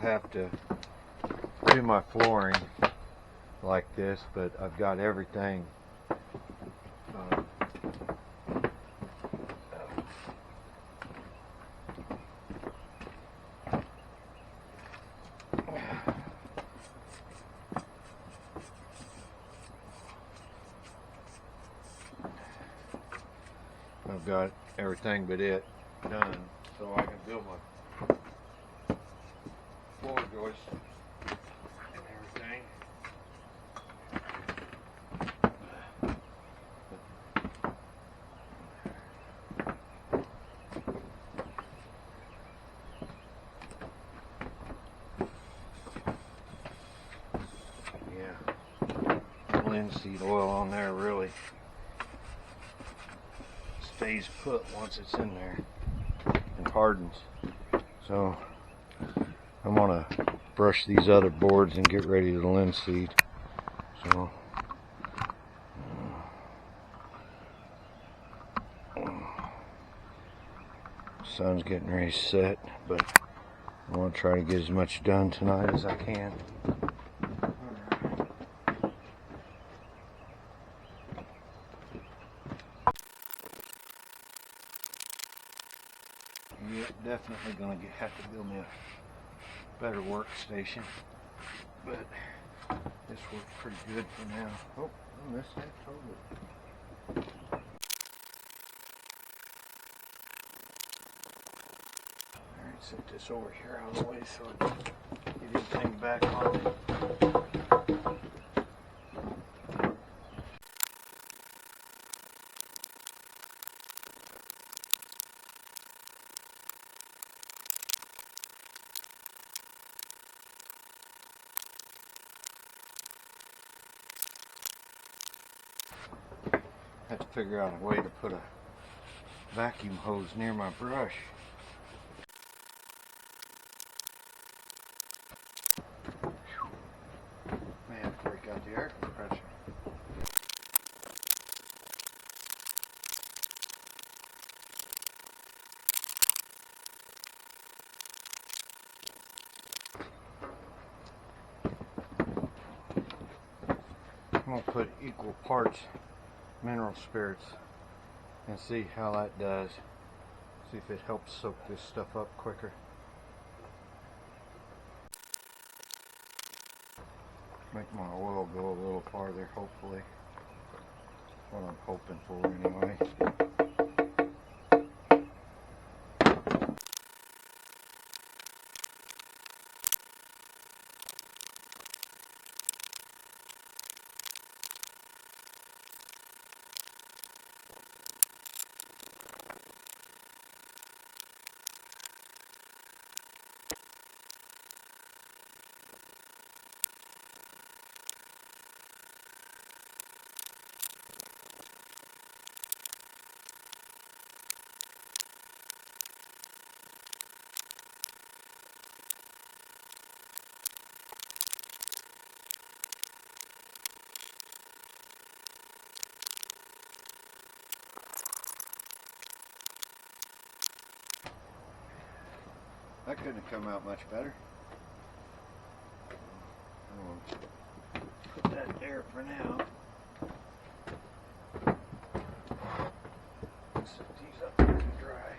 have to do my flooring like this, but I've got everything but it done, so I can build my floor joists and everything. Yeah, linseed oil on there really stays put once it's in there and hardens. So I'm gonna brush these other boards and get ready to linseed. So sun's getting ready to set, but I want to try to get as much done tonight as I can. Yeah, definitely gonna have to build me a better workstation, but this works pretty good for now. Oh, I missed that totally. Alright, set this over here out of the way so I can get everything back on it. I have to figure out a way to put a vacuum hose near my brush. May have to break out the air compressor. I'm going to put equal parts mineral spirits and see how that does. See if it helps soak this stuff up quicker. Make my oil go a little farther, hopefully. What I'm hoping for anyway. That couldn't have come out much better. I'll put that there for now. Set these up here to dry.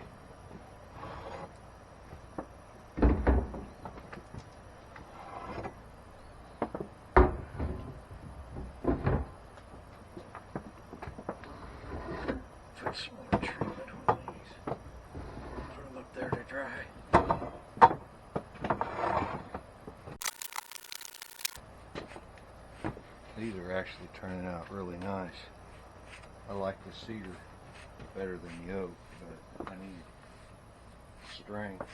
Put some more treatment on these. Put them up there to dry. These are actually turning out really nice. I like the cedar better than the oak, but I need strength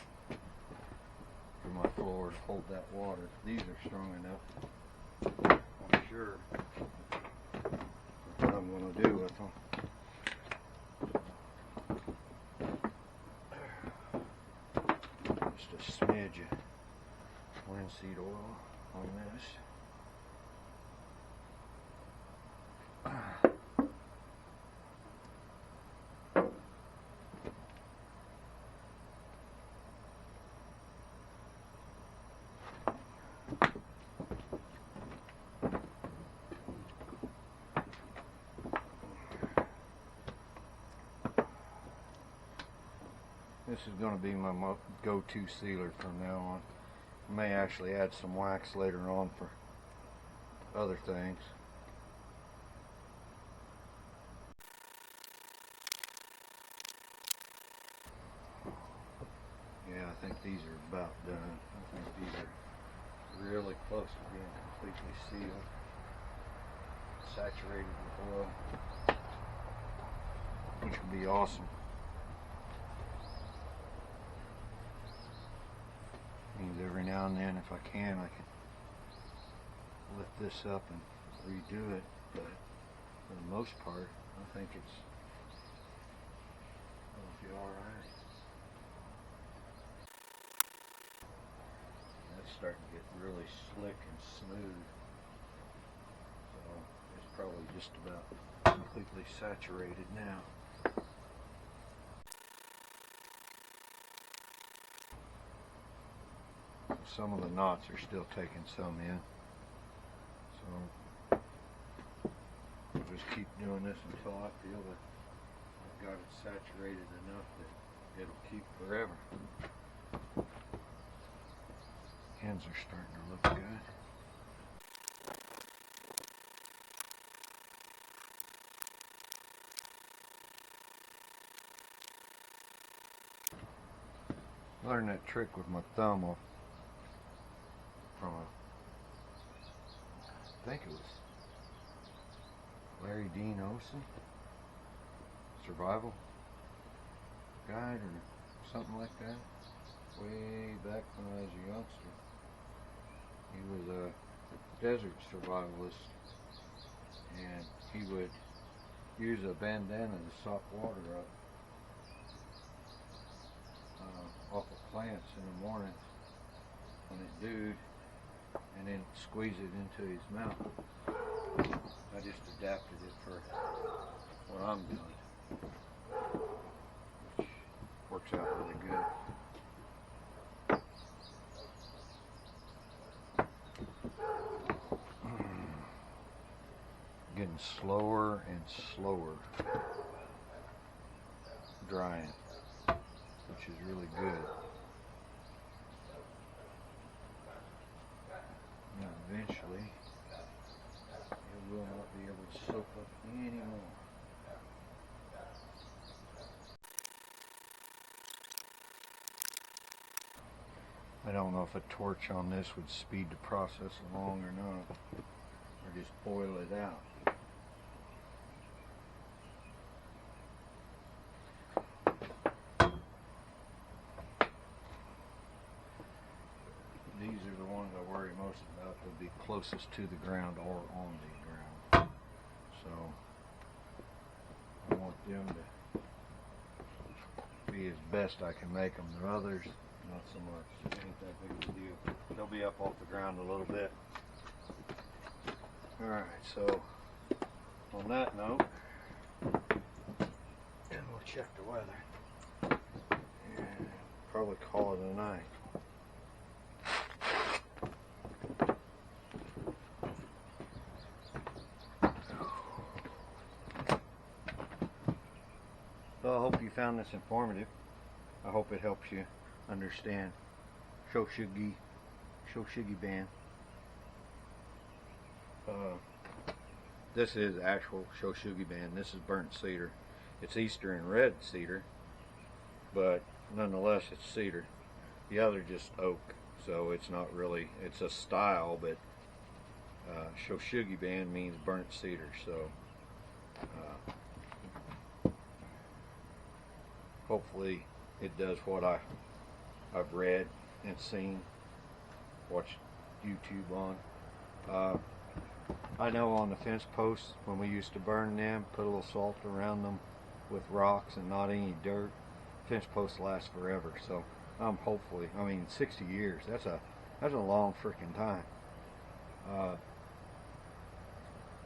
for my floor to hold that water. These are strong enough, I'm sure, for what I'm going to do with them. Just a smidge of linseed oil on this. This is going to be my go-to sealer from now on. I may actually add some wax later on for other things. Yeah, I think these are about done. I think these are really close to being completely sealed, saturated with oil, which would be awesome. Means every now and then, if I can lift this up and redo it, but for the most part, I think it'll be alright. That's starting to get really slick and smooth, so it's probably just about completely saturated now. Some of the knots are still taking some in, so I'll just keep doing this until I feel that I've got it saturated enough that it'll keep forever. Ends are starting to look good. Learned that trick with my thumb from I think it was Larry Dean Olson, survival guide or something like that, way back when I was a youngster. He was a desert survivalist, and he would use a bandana to sop water up off of plants in the morning when it dewed, and then squeeze it into his mouth. I just adapted it for what I'm doing, which works out really good. Getting slower and slower drying, which is really good. Now eventually it will not be able to soak up anymore. I don't know if a torch on this would speed the process along or not, or just boil it out. These are the ones I worry most about. They'll be closest to the ground or on the ground. So I want them to be as best I can make them. The others, not so much. It ain't that big of a deal. They'll be up off the ground a little bit. Alright, so on that note, and we'll check the weather and probably call it a night. So I hope you found this informative. I hope it helps you understand shou sugi band. This is actual shou sugi band. This is burnt cedar. It's Eastern red cedar, but nonetheless it's cedar. The other just oak, so it's not really, it's a style, but shou sugi band means burnt cedar. So hopefully it does what I've read and seen, watched YouTube on. I know on the fence posts, when we used to burn them, put a little salt around them with rocks and not any dirt, fence posts last forever. So I'm hopefully, I mean 60 years, that's a long freaking time.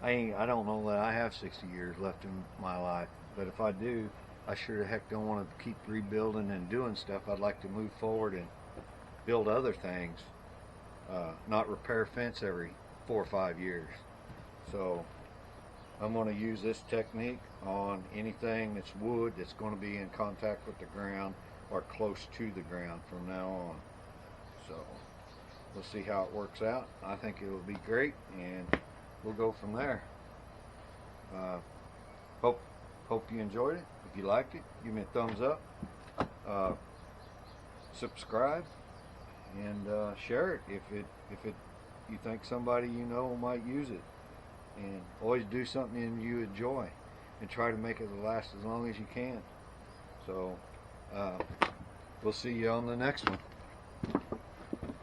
I don't know that I have 60 years left in my life, but if I do, I sure the heck don't want to keep rebuilding and doing stuff. I'd like to move forward and build other things, not repair fence every 4 or 5 years. So I'm going to use this technique on anything that's wood that's going to be in contact with the ground or close to the ground from now on. So we'll see how it works out. I think it will be great, and we'll go from there. Hope you enjoyed it. If you liked it, give me a thumbs up. Subscribe and share it if you think somebody you know might use it. And always do something you enjoy, and try to make it last as long as you can. So we'll see you on the next one.